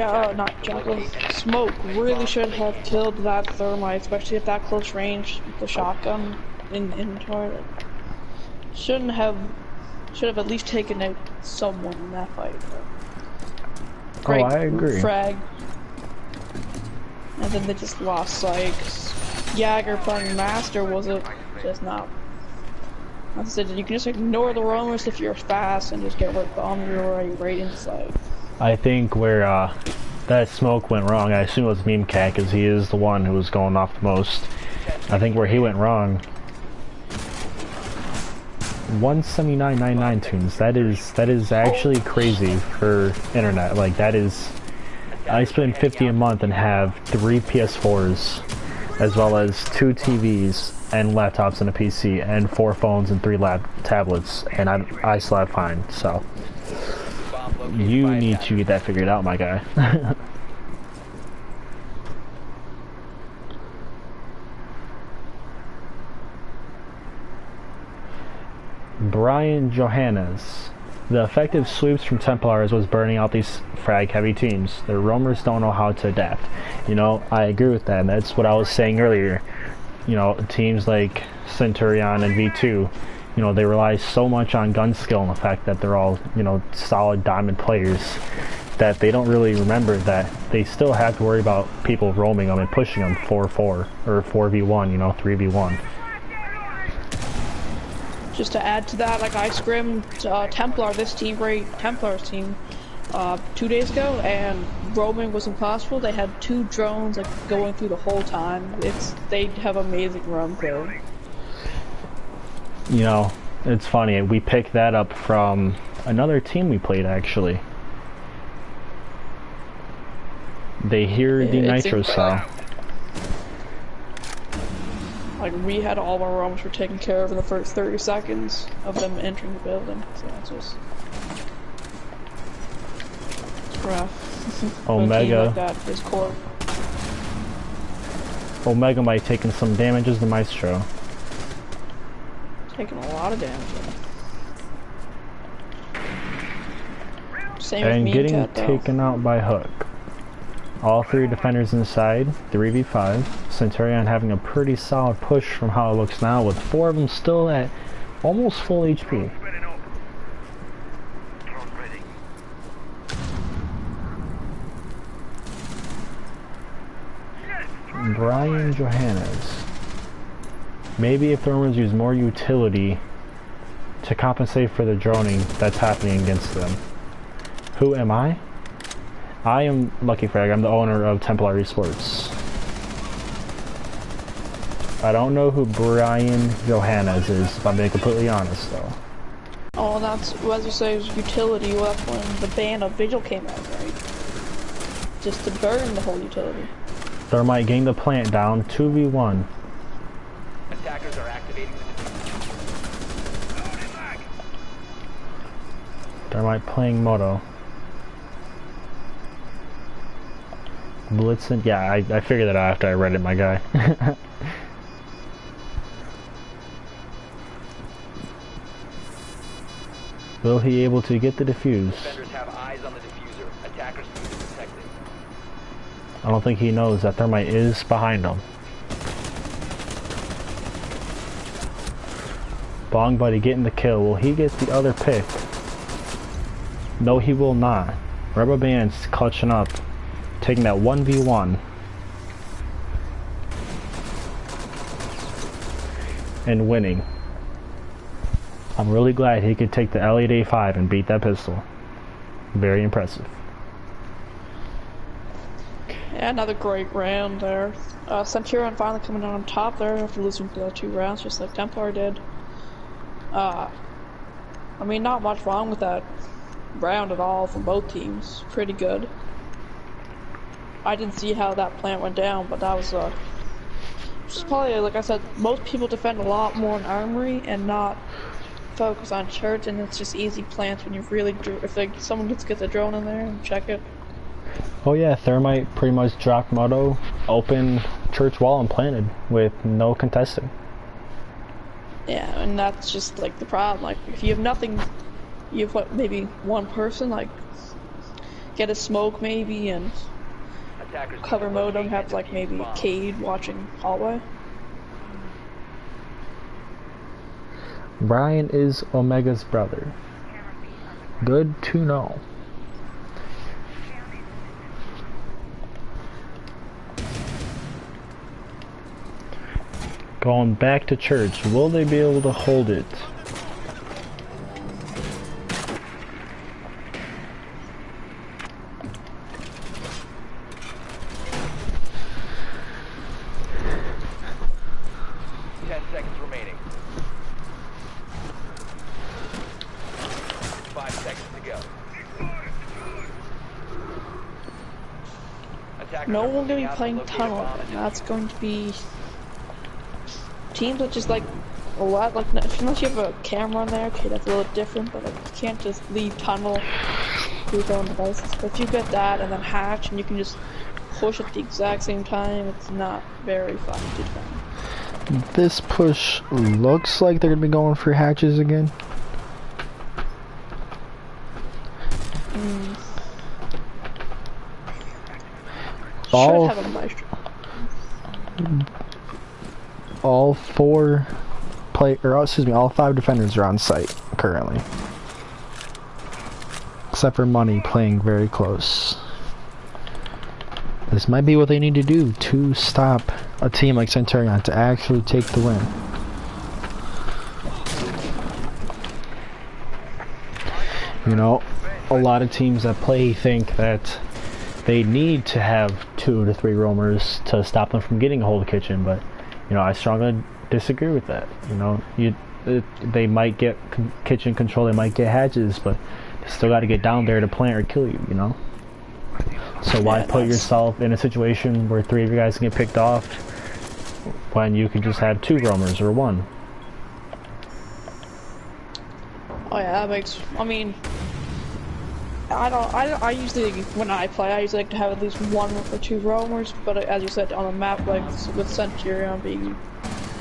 Smoke really should have killed that thermite, especially at that close range with the shotgun in inventory. Should have at least taken out someone in that fight. Great I agree. Frag. And then they just lost like Jagger playing Master was it just not. I said you can just ignore the roamers if you're fast and just get right bomb your way right inside. I think where that smoke went wrong, I assume it was Meme Cat because he is the one who was going off the most. I think where he went wrong. 179.99 tunes. That is actually crazy for internet. Like that is. I spend $50 a month and have 3 PS4s, as well as 2 TVs and laptops and a PC, and 4 phones and 3 tablets, and I still have fine. So you need to get that figured out, my guy. Brian Johannes. The effective sweeps from Templars was burning out these frag-heavy teams. The roamers don't know how to adapt. You know, I agree with that, and that's what I was saying earlier. You know, teams like Centurion and V2, you know, they rely so much on gun skill and the fact that they're all, you know, solid diamond players, that they don't really remember that they still have to worry about people roaming them and pushing them 4-4 or 4v1, you know, 3v1. Just to add to that, like I scrimmed Templar, this team, Templar's team, 2 days ago, and roaming was impossible. They had 2 drones like going through the whole time. They have amazing roam crew. You know, it's funny. We picked that up from another team we played actually. They hear the Nitro cell. Like, we had all of our roams were taken care of in the first 30 seconds of them entering the building, so it's just rough. Omega. Like that is core. Omega might taking some damages to Maestro. Taking a lot of damage. Same And with getting Meancat, taken out by Hook. All 3 defenders inside, 3v5. Centurion having a pretty solid push from how it looks now, with 4 of them still at almost full HP. Brian Johannes. Maybe if the Romans use more utility to compensate for the droning that's happening against them. Who am I? I am Lucky Frag. I'm the owner of Templar Esports. I don't know who Brian Johannes is, if I'm being completely honest, though. Oh, that's, as you say, it was utility left when the ban of Vigil came out, right? Just to burn the whole utility. Thermite getting the plant down, 2v1. Attackers are activating the Thermite playing Moto. Blitzen, yeah, I figured that out after I read it, my guy. Will he able to get the defuse? defenders have eyes on the diffuser. Attackers need to protect it. I don't think he knows that Thermite is behind him. Bong Buddy getting the kill. Will he get the other pick? No, he will not. Rubber Band's clutching up, taking that 1v1. And winning. I'm really glad he could take the L8A5 and beat that pistol. Very impressive. Yeah, another great round there. Centurion finally coming out on top there after losing 2 rounds, just like Templar did. I mean, not much wrong with that round at all from both teams. Pretty good. I didn't see how that plant went down, but that was just probably, like I said, most people defend a lot more in armory and not focus on church, and it's just easy plants when you really, if like, someone gets a drone in there and check it. Oh yeah, Thermite pretty much dropped Moto, open church wall and planted with no contesting. Yeah, and that's just like the problem. Like, if you have nothing, you have what, maybe one person, like get a smoke maybe and Attackers cover modem, have like maybe Cade watching hallway. Brian is Omega's brother. Good to know. Going back to church, will they be able to hold it? seconds remaining. 5 seconds to go. Attackers No are one going to moving be out playing locate a tunnel, bomb and that's going to be teams with just like a lot. Like unless you have a camera on there, okay, that's a little different. But like you can't just leave tunnel through your own devices. But if you get that and then hatch, and you can just push at the exact same time, it's not very fun to defend. This push looks like they're gonna be going for hatches again. Should have a maestro. All all 5 defenders are on site currently. Except for Money playing very close. This might be what they need to do to stop a team like Centurion to actually take the win. You know, a lot of teams that play think that they need to have 2 to 3 roamers to stop them from getting a hold of kitchen, but you know, I strongly disagree with that. You know, they might get kitchen control, they might get hatches, but they still got to get down there to plant or kill you. You know. So why put yourself in a situation where 3 of you guys can get picked off when you can just have 2 roamers or 1? Oh yeah, that makes. I mean, I usually when I play, I usually like to have at least 1 or 2 roamers. But as you said, on a map like with Centurion being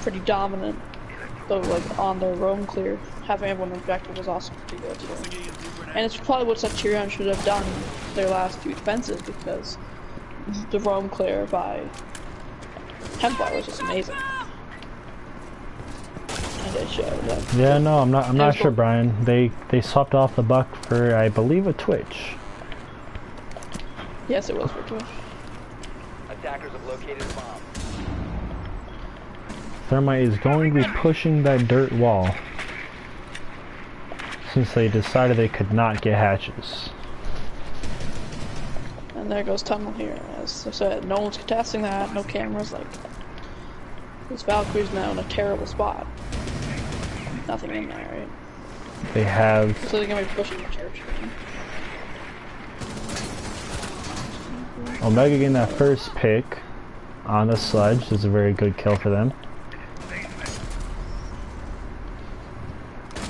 pretty dominant, though like on their roam clear, having everyone objective was also pretty good. So. And it's probably what Centurion should have done their last 2 defenses, because the roam clear by Templar was just amazing. And it showed that. Yeah, no, I'm not sure, Brian. They swapped off the buck for, I believe, a Twitch. Yes, it was for Twitch. Attackers have located a bomb. Thermite is going to be pushing that dirt wall, since they decided they could not get hatches. And there goes tunnel here. As I said, no one's contesting that, no cameras. Like, this Valkyrie's now in a terrible spot. Nothing in there, right? They have. So they're gonna be pushing the church. Omega getting that first pick on the sludge is a very good kill for them.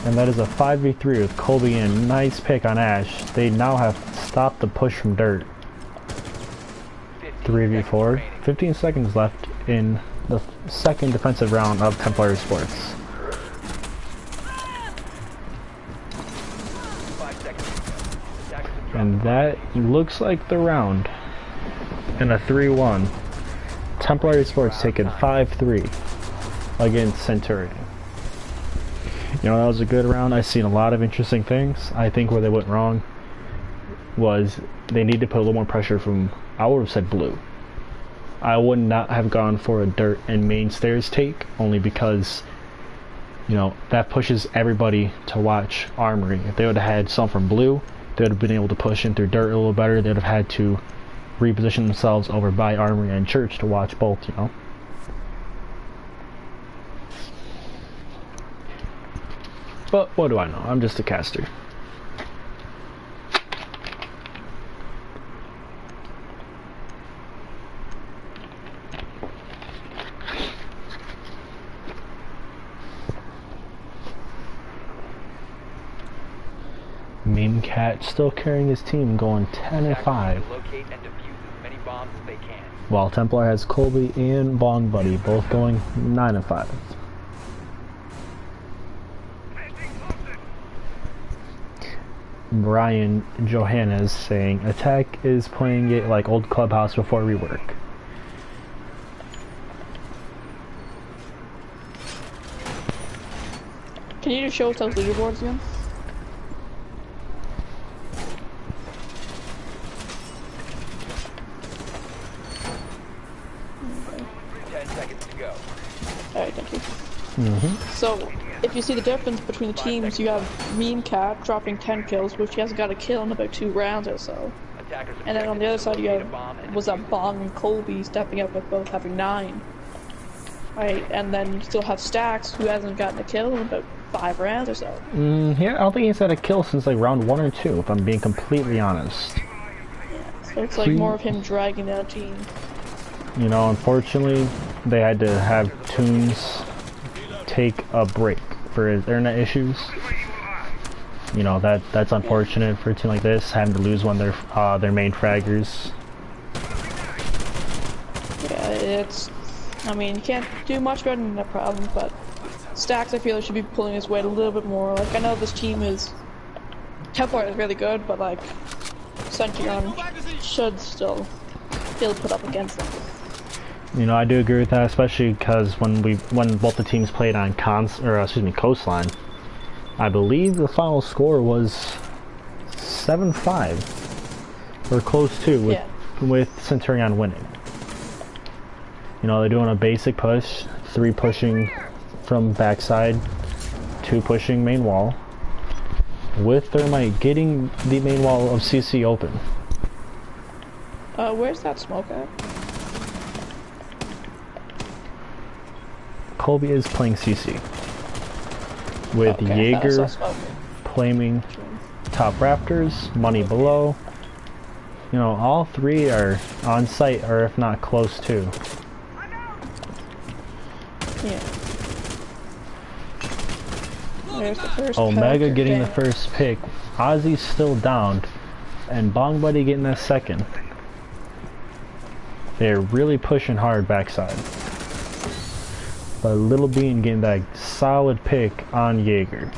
And that is a 5v3 with Colby in. Nice pick on Ash. They now have stopped the push from dirt. 3v4. 15 seconds left in the second defensive round of Templar Sports. And that looks like the round. In a 3-1. Templar Sports taking 5-3 against Centurion. You know, that was a good round. I've seen a lot of interesting things. I think where they went wrong was they need to put a little more pressure from, I would have said blue. I would not have gone for a dirt and main stairs take, only because, you know, that pushes everybody to watch Armory. If they would have had some from blue, they would have been able to push in through dirt a little better. They would have had to reposition themselves over by Armory and Church to watch both, you know. But what do I know? I'm just a caster. Meme Cat still carrying his team, going 10-5. While Templar has Colby and Bong Buddy both going 9-5. Brian Johannes saying Attack is playing it like old Clubhouse before rework. Can you just show us those leaderboards again? Okay. 10 seconds to go. Alright, thank you. So, if you see the difference between the teams, you have Mean Cat dropping 10 kills, which he hasn't got a kill in about 2 rounds or so. And then on the other side you have, was that Bong and Colby stepping up with both having 9. right? And then you still have Stacks, who hasn't gotten a kill in about 5 rounds or so. Yeah, I don't think he's had a kill since like round 1 or 2, if I'm being completely honest. Yeah, so it's like more of him dragging down a team. You know, unfortunately, they had to have Toons take a break for his internet issues. You know, that's unfortunate for a team like this, having to lose one of their main fraggers. Yeah, it's... I mean, you can't do much better than that problem, but Stacks, I feel like, should be pulling his weight a little bit more. Like, I know this team is... Templar is really good, but, like, Centurion should still be able to put up against them. You know, I do agree with that, especially because when both the teams played on Coastline, I believe the final score was 7-5, or close to, with Centurion winning. You know, they're doing a basic push, 3 pushing from backside, 2 pushing main wall, with Thermite getting the main wall of CC open. Where's that smoke at? Colby is playing CC, with Jaeger claiming top Raptors, money below. You know, all 3 are on site, or if not close to. Yeah. There's the first Omega getting the first pick. Ozzy's still downed, and Bong Buddy getting that second. They're really pushing hard backside. But Little Bean getting that solid pick on Jaeger.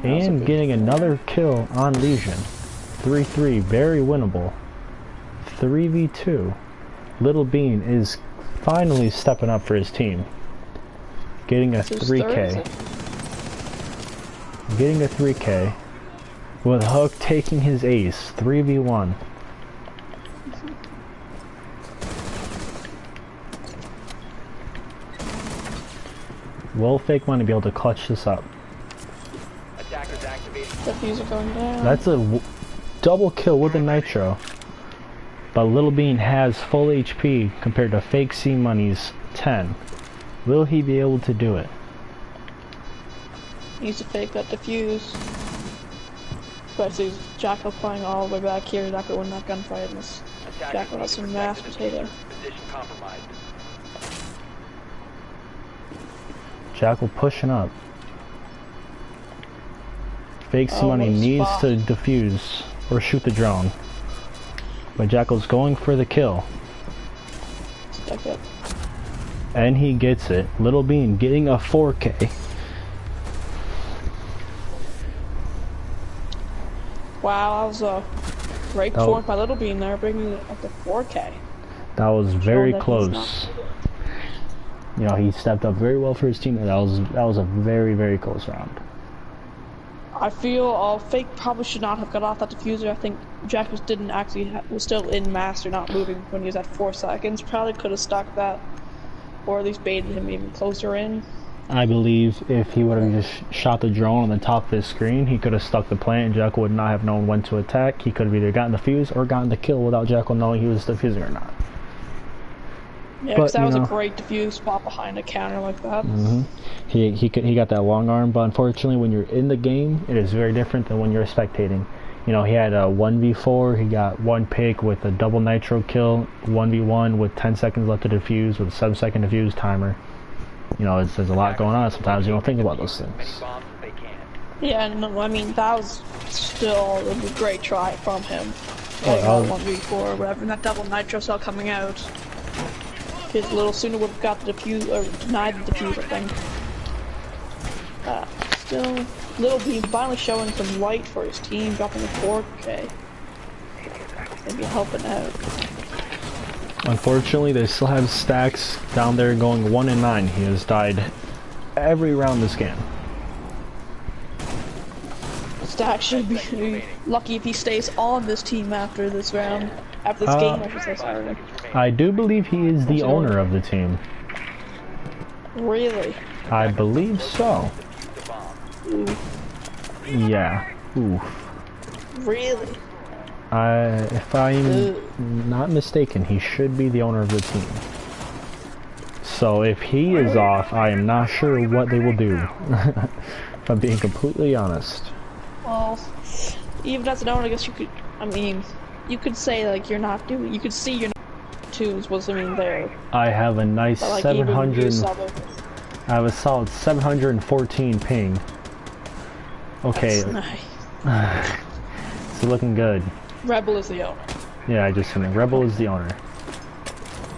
And getting another kill on Legion. 3-3, very winnable. 3v2. Little Bean is finally stepping up for his team. Getting a 3K. Getting a 3K. With Hook taking his ace. 3v1. Will Fake Money be able to clutch this up? Diffuser going down. That's a double kill with a Nitro. But Little Bean has full HP compared to Fake C Money's 10. Will he be able to do it? Needs to fake that defuse. Especially Jackal playing all the way back here. Not gonna win that gunfight unless Jackal has some mashed potato. Jackal pushing up. Fake C Money needs to defuse or shoot the drone. But Jackal's going for the kill. Stuck it. And he gets it. Little Bean getting a 4K. Wow, that was a great performance by Little Bean there, bringing it up to 4K. That was very close. You know, he stepped up very well for his team. That was a very, very close round. I feel Fake probably should not have got off that diffuser. I think Jack didn't actually was still in master, not moving when he was at 4 seconds. Probably could have stuck that, or at least baited him even closer in. I believe if he would have just shot the drone on the top of his screen, he could have stuck the plant, and Jackal would not have known when to attack. He could have either gotten the fuse or gotten the kill without Jackal knowing he was defusing or not. Yeah, because that was a great diffuse spot behind a counter like that. He got that long arm, but unfortunately when you're in the game, it is very different than when you're spectating. You know, he had a 1v4, he got 1 pick with a double nitro kill, 1v1 with 10 seconds left to defuse with a 7-second defuse timer. You know, there's a lot going on. Sometimes you don't think about those things. Yeah, no, I mean, that was still a great try from him. 1v4 or whatever, and that double nitro cell coming out. His little sooner would have got the defuse, or denied the defuse, I think. Still, Little Bean finally showing some light for his team, dropping a 4K. Maybe helping out. Unfortunately, they still have Stacks down there going 1-9. He has died every round this game. Stacks should be lucky if he stays on this team after this round. After this game, I should say, sorry. I do believe he is the owner of the team. Really? I believe so. Yeah. Oof. Really? If I'm not mistaken, he should be the owner of the team. So if he is off, I am not sure what they will do. If I'm being completely honest. Well, even as an owner, I guess you could. I mean, you could say like you're not doing. You could see your twos was there. I have a nice But, like, 700. I have a solid 714 ping. Okay. That's nice. It's looking good. Rebel is the owner. Yeah, I just seen it. Rebel is the owner.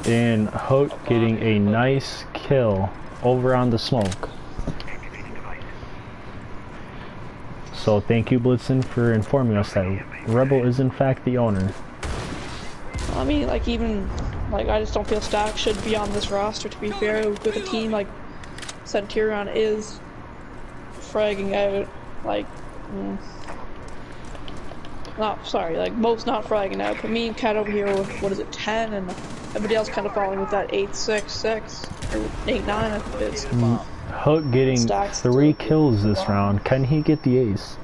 And Hook getting a nice kill over on the smoke. So thank you, Blitzen, for informing us that Rebel is in fact the owner. I mean, like even like I just don't feel Stack should be on this roster. To be fair, with a team like Centurion is fragging out, like not sorry, like most not fragging out. But me and Cat over here with what is it 10, and everybody else kind of falling with that 8-6-6 or 8-9. I think it is. Hook getting Stack's 3 kills this round. Can he get the ace?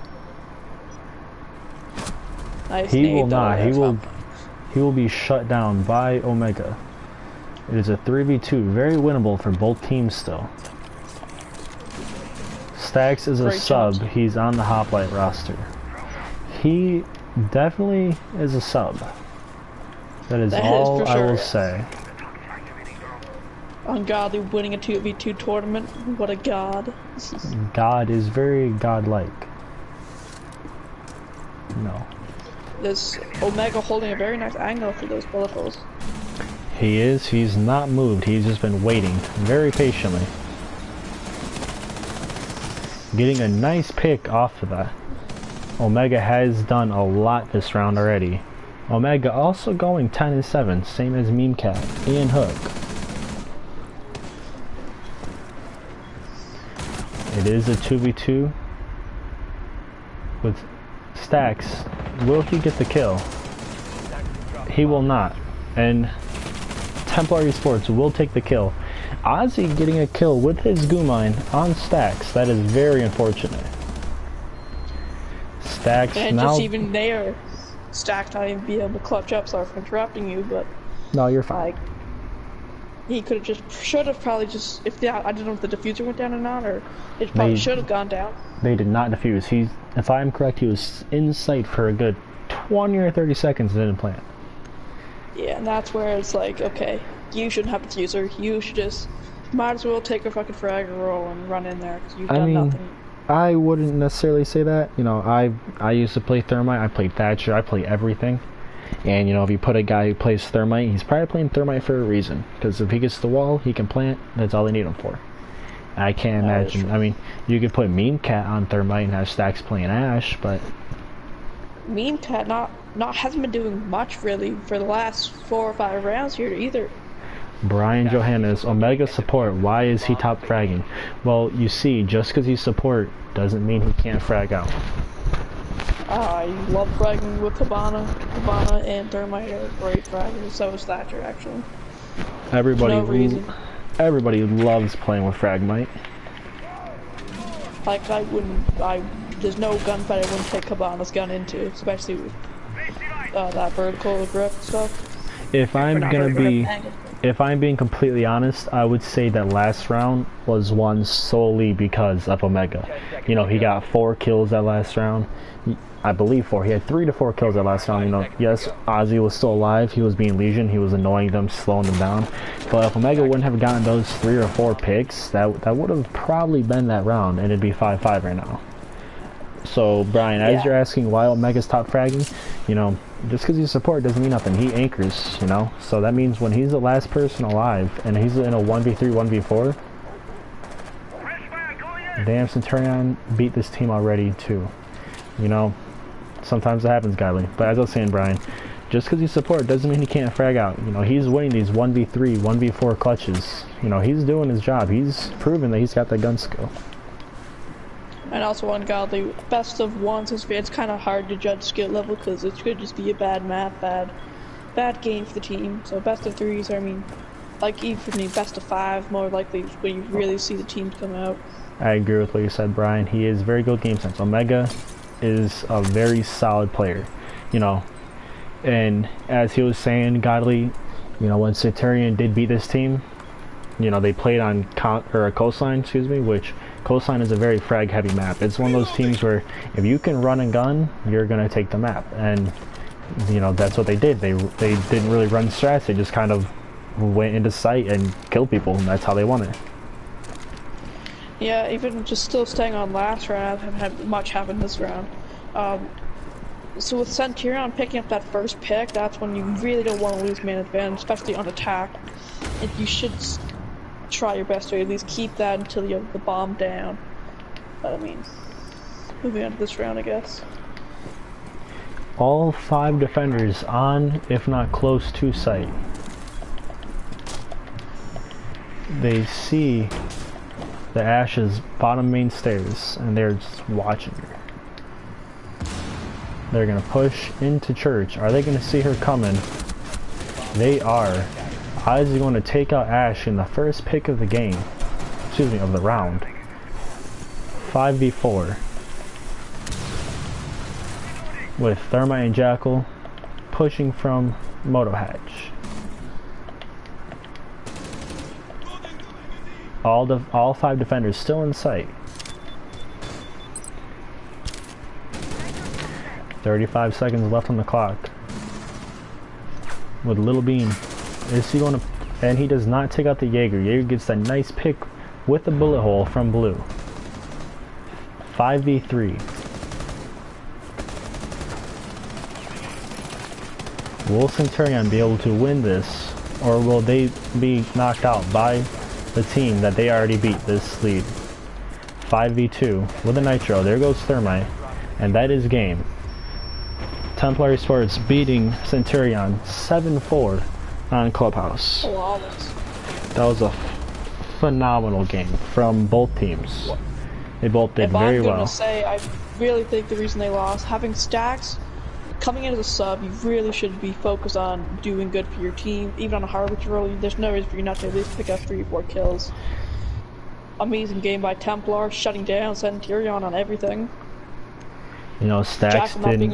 Nice He nade, will though, not. there, He will be shut down by Omega. It is a 3v2, very winnable for both teams still. Stacks is a Great sub. job. He's on the Hoplite roster. He definitely is a sub. That is That is all for I will sure. say. Ungodly winning a 2v2 tournament. What a god. God is very godlike. No. This Omega holding a very nice angle for those bullet holes. He is. He's not moved. He's just been waiting very patiently. Getting a nice pick off of that. Omega has done a lot this round already. Omega also going 10-7, same as Meme Cat and Hook. It is a 2v2 with Stacks. Will he get the kill? He will not. And Templar Esports will take the kill. Ozzy getting a kill with his goo mine on Stacks. That is very unfortunate. Stacks And now. just even there, Stack not even be able to clutch up. Sorry for interrupting you, but No, you're fine. like he could have just should have probably just if the I don't know if the diffuser went down or not, or it probably should have gone down. They did not defuse. He, if I'm correct, he was in sight for a good 20 or 30 seconds and didn't plant. Yeah, and that's where it's like, okay, you shouldn't have a diffuser. You should just might as well take a fucking frag roll and run in there because you've done nothing. I wouldn't necessarily say that. You know, I used to play Thermite. I played Thatcher. I play everything. And you know, if you put a guy who plays Thermite, he's probably playing Thermite for a reason. Because if he gets the wall, he can plant. That's all they need him for. I can't imagine. I mean, you could put Meme Cat on Thermite and have Stacks playing Ash, but Meme Cat hasn't been doing much really for the last 4 or 5 rounds here either. Brian Johannes, Omega support, why is he top fragging? Well, you see, just because he's support doesn't mean he can't frag out. I love fragging with Cabana. Cabana and Thermite are great fraggers, so is Thatcher actually. Everybody, No reason. everybody loves playing with Fragmite. Like there's no gunfight I wouldn't take Cabana's gun into, especially with that vertical grip stuff. If I'm being completely honest, I would say that last round was won solely because of Omega. You know, he got 4 kills that last round. I believe 4. He had 3 to 4 kills that last round. You know, yes, Ozzy was still alive. He was being Legion. He was annoying them, slowing them down. But if Omega wouldn't have gotten those 3 or 4 picks, that would have probably been that round, and it'd be 5-5 right now. So, Brian, as you're asking why Omega's top fragging, you know, just because he's support doesn't mean nothing. He anchors, you know? So that means when he's the last person alive, and he's in a 1v3, 1v4, damn, Centurion beat this team already, too. You know, sometimes it happens, Godly. But as I was saying, Brian, just because he's support doesn't mean he can't frag out. You know, he's winning these 1v3, 1v4 clutches. You know, he's doing his job. He's proven that he's got the gun skill. And also Ungodly, best of ones, it's kind of hard to judge skill level because it could just be a bad map, bad game for the team. So best of 3s, I mean, like even for me, best of 5 more likely when you really see the teams come out. I agree with what you said, Brian. He is very good game sense. Omega is a very solid player, you know. And as he was saying, Godly, you know, when Centurion did beat this team, you know, they played on coastline, excuse me, which coastline is a very frag heavy map. It's one of those teams where if you can run and gun, you're gonna take the map, and you know that's what they did. They didn't really run strats. They just kind of went into sight and killed people, and that's how they won it. Yeah, even just still staying on last round, I haven't had much happen this round. So with Centurion picking up that first pick, that's when you really don't want to lose man advantage, especially on attack. And you should try your best to at least keep that until you have the bomb down. But I mean, moving on to this round, I guess. All 5 defenders on, if not close to site. They see the Ash's bottom main stairs, and they're just watching her. They're gonna push into church. Are they gonna see her coming? They are. Oz is going to take out Ash in the first pick of the game. Excuse me, of the round. 5v4. With Thermite and Jackal pushing from Moto Hatch. All 5 defenders still in sight. 35 seconds left on the clock. With Little Bean. Is he going to... And he does not take out the Jaeger. Jaeger gets a nice pick with the bullet hole from Blue. 5v3. Will Centurion be able to win this? Or will they be knocked out by the team that they already beat this lead? 5v2 with a Nitro. There goes Thermite. And that is game. Templar Sports beating Centurion 7-4 on Clubhouse. That was a phenomenal game from both teams. They both did very well. I'm gonna say, I really think the reason they lost, having stacks, coming in as a sub, you really should be focused on doing good for your team. Even on a Harbinger role, there's no reason for you not to at least pick up 3 or 4 kills. Amazing game by Templar, shutting down Centurion on everything. You know, Stacks didn't.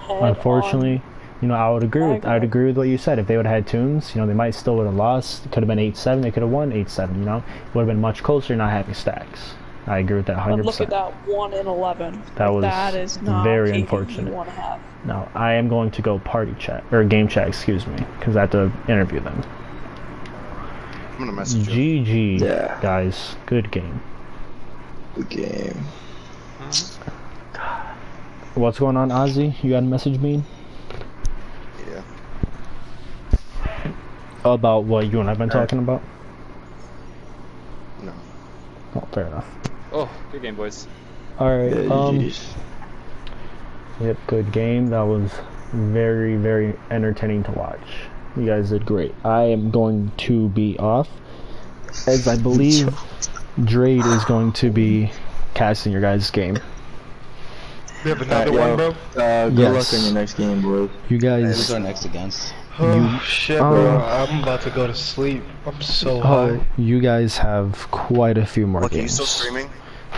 Unfortunately, you know, I would agree with what you said. If they would have had tunes, you know, they might still would have lost. It could have been 8-7. They could have won 8-7. You know, it would have been much closer not having Stacks. I agree with that 100%. But look at that 1 in 11. That is not very unfortunate. You want to have. Now I am going to go party chat or game chat, excuse me, because I have to interview them. I'm gonna message you. GG, Yeah. guys. Good game. Good game. What's going on, Ozzy? You got a message, Bean? Yeah. About what you and I've been talking about? No. Oh, fair enough. Oh, good game, boys. Alright, Jeez. yep, good game. That was very, very entertaining to watch. You guys did great. I am going to be off, as I believe Drade is going to be casting your guys' game. We have another one, bro? Good luck on your next game, boys. You guys... Who's our next against? Oh, shit, bro. I'm about to go to sleep. I'm so high. You guys have quite a few more Lucky, you games. still streaming?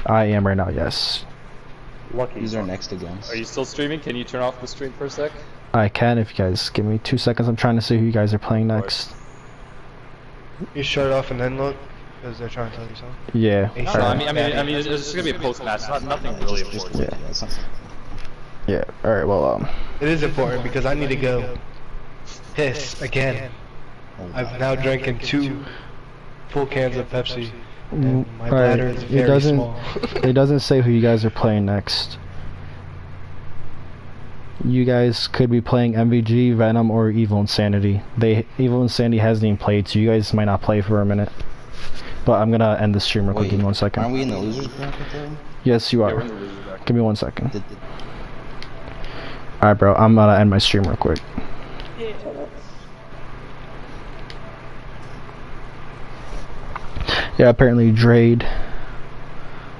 I am right now, yes. Who's our next against? Are you still streaming? Can you turn off the stream for a sec? I can if you guys give me 2 seconds. I'm trying to see who you guys are playing next. You shut it off and then look? Because they're trying to tell you something. Yeah. Hey, No, I mean, it's just gonna be a post-match. Nothing really important. Yeah. Alright, well, It is important because I need to go piss again. I've now drinking 2 full cans of Pepsi. And my bladder is very small. It doesn't say who you guys are playing next. You guys could be playing MVG, Venom, or Evil Insanity. Evil Insanity hasn't even played, so you guys might not play for a minute. But I'm gonna end the stream real quick. Give me 1 second. Aren't we in the losers bracket though? Yes, you are. Yeah, we're in the losers bracket. Give me 1 second. Alright, bro. I'm gonna end my stream real quick. Yeah, apparently Drade